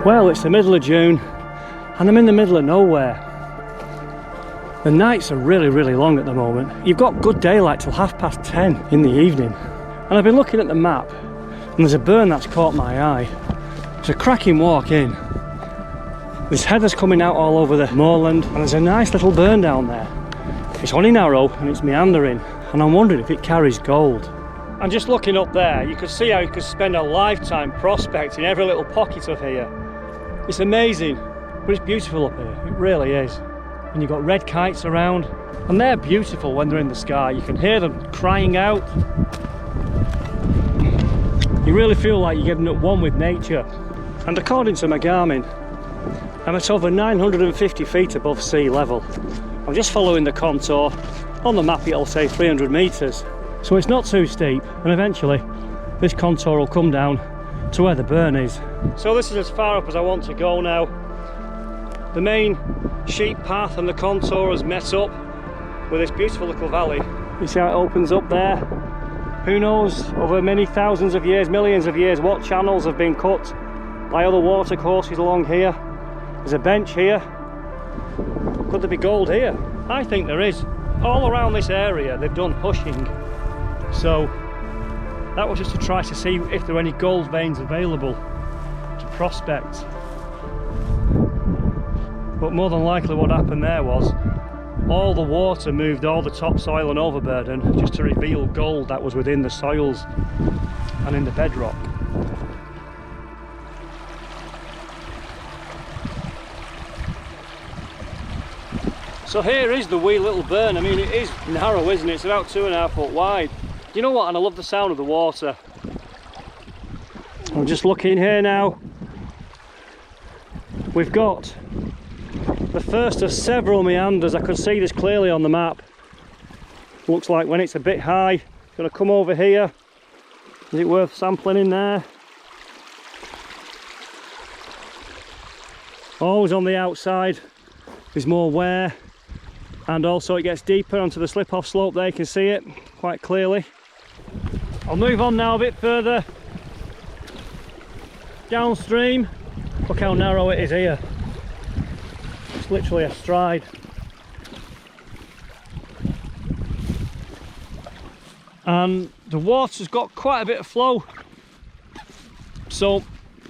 Well, it's the middle of June and I'm in the middle of nowhere. The nights are really long at the moment. You've got good daylight till 10:30 in the evening. And I've been looking at the map and there's a burn that's caught my eye. It's a cracking walk in. There's heathers coming out all over the moorland and there's a nice little burn down there. It's only narrow and it's meandering and I'm wondering if it carries gold. And just looking up there, you could see how you could spend a lifetime prospecting every little pocket of here. It's amazing, but it's beautiful up here, it really is. And you've got red kites around, and they're beautiful when they're in the sky. You can hear them crying out. You really feel like you're getting at one with nature. And according to my Garmin, I'm at over 950 feet above sea level. I'm just following the contour. On the map it'll say 300 metres. So it's not too steep, and eventually this contour will come down to where the burn is. So this is as far up as I want to go now. The main sheep path and the contour has met up with this beautiful little valley. You see how it opens up there? Who knows, over many thousands of years, millions of years, what channels have been cut by other water courses along here. There's a bench here. Could there be gold here? I think there is. All around this area they've done hushing. So that was just to try to see if there were any gold veins available to prospect. But more than likely what happened there was all the water moved all the topsoil and overburden just to reveal gold that was within the soils and in the bedrock. So here is the wee little burn. I mean, it is narrow, isn't it? It's about 2.5 foot wide. You know what? And I love the sound of the water. I'm just looking here now. We've got the first of several meanders. I can see this clearly on the map. Looks like when it's a bit high, it's going to come over here. Is it worth sampling in there? Always on the outside there's more wear, and also it gets deeper onto the slip-off slope there. You can see it quite clearly. I'll move on now a bit further downstream. Look how narrow it is here. It's literally a stride. And the water's got quite a bit of flow. So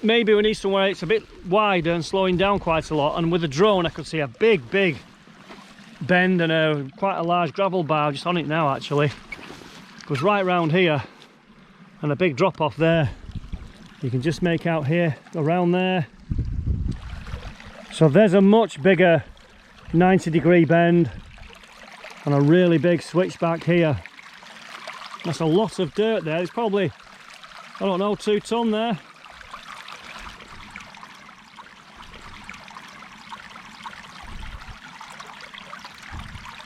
maybe we need somewhere it's a bit wider and slowing down quite a lot. And with the drone I could see a big bend and quite a large gravel bar just on it now actually. It goes right round here and a big drop off there. You can just make out here, around there. So there's a much bigger 90-degree bend and a really big switchback here. That's a lot of dirt there. There's probably, I don't know, 2 ton there.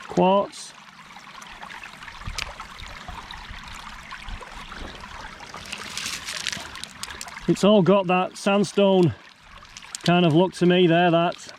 Quartz. It's all got that sandstone kind of look to me there, that.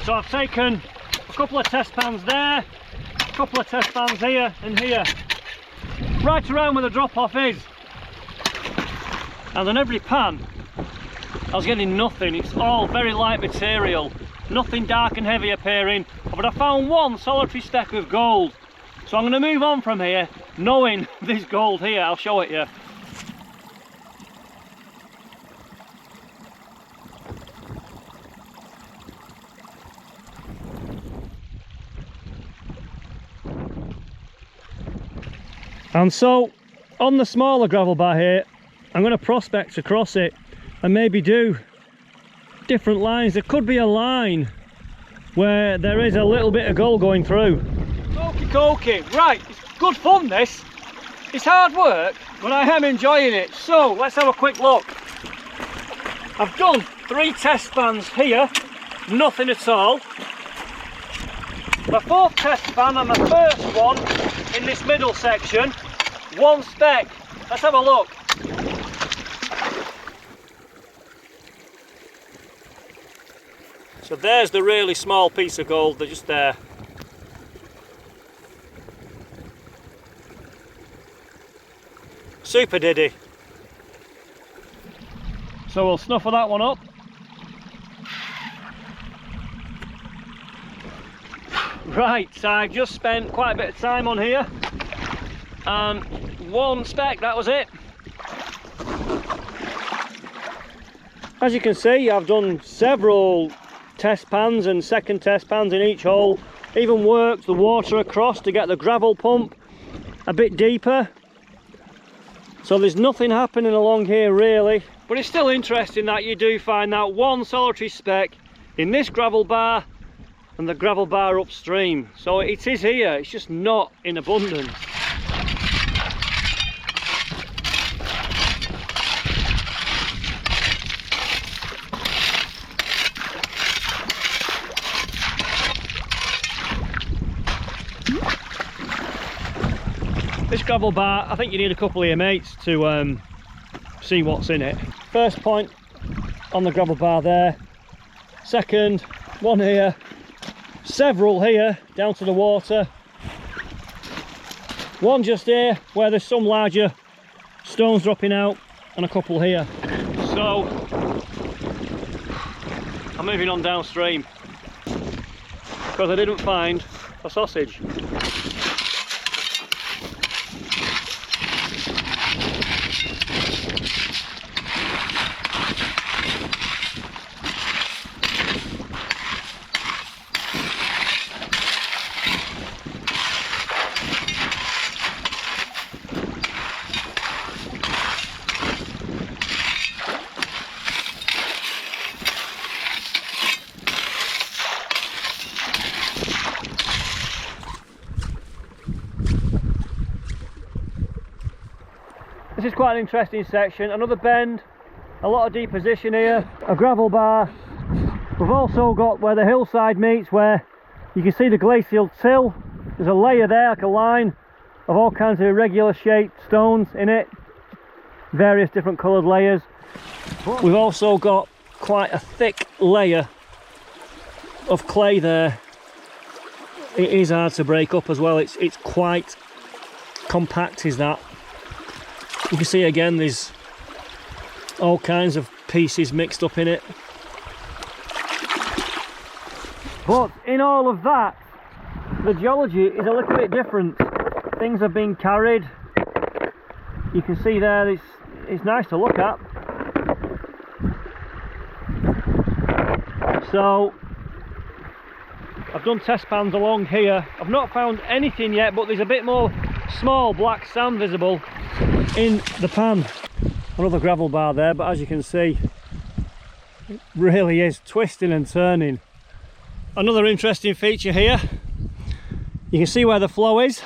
So I've taken a couple of test pans there, a couple of test pans here and here, right around where the drop off is. And on every pan I was getting nothing. It's all very light material, nothing dark and heavy appearing, but I found one solitary speck of gold. So I'm going to move on from here knowing there's gold here. I'll show it you. And so on the smaller gravel bar here, I'm going to prospect across it and maybe do different lines. There could be a line where there is a little bit of gold going through. Okie dokie, right, it's good fun this. It's hard work, but I am enjoying it. So let's have a quick look. I've done 3 test pans here, nothing at all. My 4th test pan and my first one in this middle section, 1 speck. Let's have a look. So there's the really small piece of gold, they're just there. Super diddy. So we'll snuffle that one up. Right, so I just spent quite a bit of time on here and 1 speck, that was it. As you can see, I've done several test pans and second test pans in each hole, even worked the water across to get the gravel pump a bit deeper. So there's nothing happening along here really, but it's still interesting that you do find that 1 solitary speck in this gravel bar and the gravel bar upstream. So it is here, it's just not in abundance. This gravel bar, I think you need a couple of your mates to see what's in it. First point on the gravel bar there, second, 1 here, several here down to the water, 1 just here where there's some larger stones dropping out, and a couple here. So I'm moving on downstream because I didn't find a sausage. This is quite an interesting section, another bend, a lot of deposition here, a gravel bar. We've also got where the hillside meets, where you can see the glacial till. There's a layer there, like a line of all kinds of irregular shaped stones in it, various different coloured layers. We've also got quite a thick layer of clay there. It is hard to break up as well, it's quite compact is that. You can see again there's all kinds of pieces mixed up in it. But in all of that, the geology is a little bit different. Things are being carried. You can see there, it's nice to look at. So I've done test pans along here. I've not found anything yet, but there's a bit more small black sand visible in the pan. Another gravel bar there, but as you can see, it really is twisting and turning. Another interesting feature here, you can see where the flow is,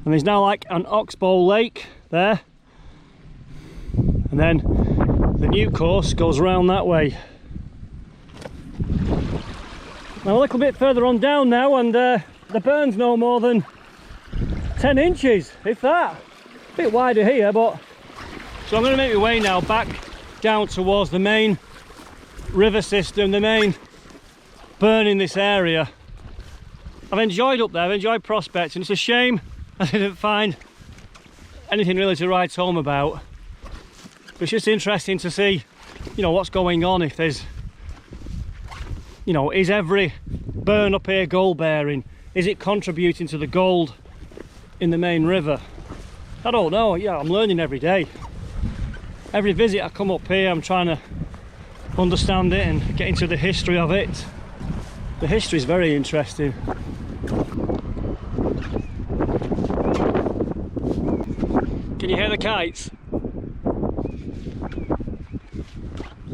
and there's now like an oxbow lake there, and then the new course goes around that way. Now a little bit further on down now, and the burn's no more than 10 inches, if that. A bit wider here, but so I'm going to make my way now back down towards the main river system, the main burn in this area. I've enjoyed up there, I've enjoyed prospecting. It's a shame I didn't find anything really to write home about. But it's just interesting to see, you know, what's going on. If there's, you know, is every burn up here gold bearing? Is it contributing to the gold in the main river? I don't know. Yeah, I'm learning every day. Every visit I come up here, I'm trying to understand it and get into the history of it. The history is very interesting. Can you hear the kites?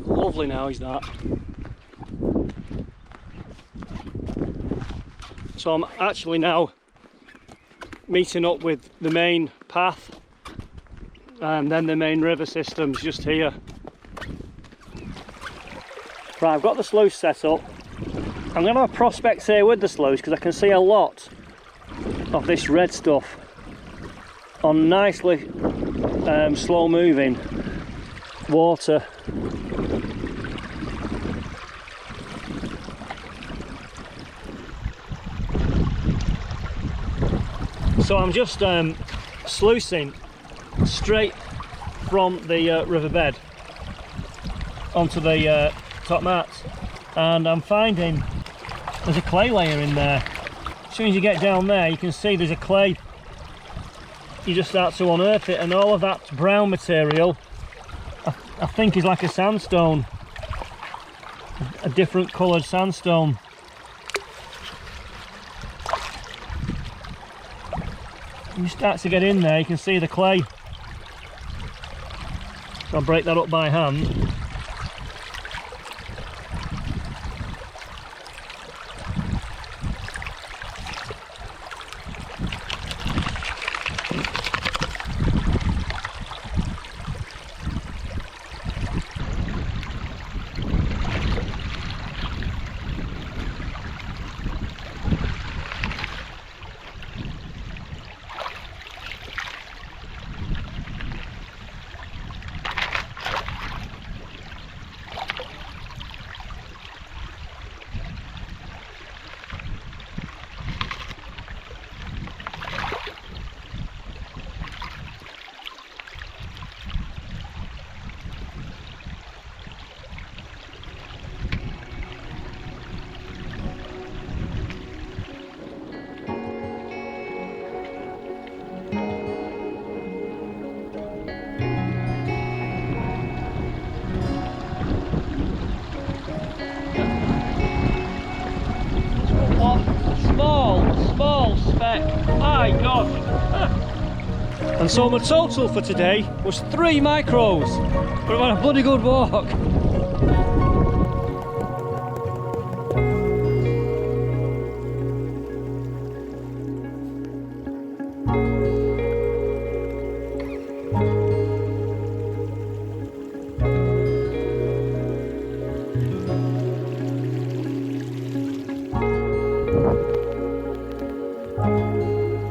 Lovely now, is that? So I'm actually now meeting up with the main path and then the main river system's just here. Right, I've got the sluice set up. I'm going to have prospects here with the sluice because I can see a lot of this red stuff on nicely slow moving water. So I'm just sluicing straight from the riverbed onto the top mats, and I'm finding there's a clay layer in there. As soon as you get down there, you can see there's a clay. You just start to unearth it, and all of that brown material I think is like a sandstone, a different coloured sandstone. You start to get in there, you can see the clay. So I'll break that up by hand. Small speck, my gosh. And so my total for today was 3 micros, but I've had a bloody good walk.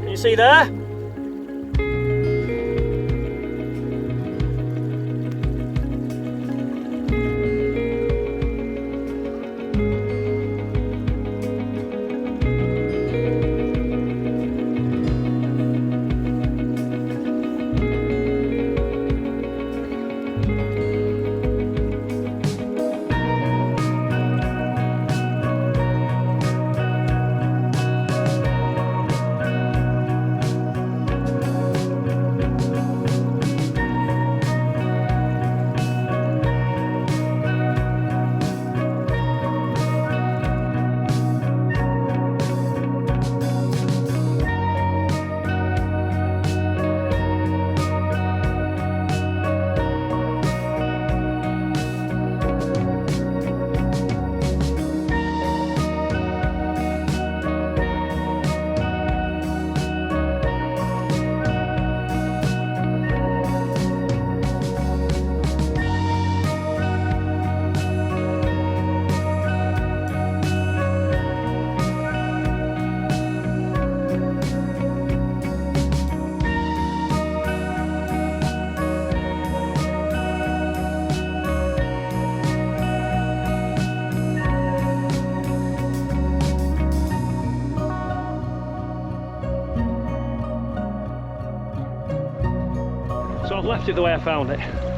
Can you see there? left it the way I found it.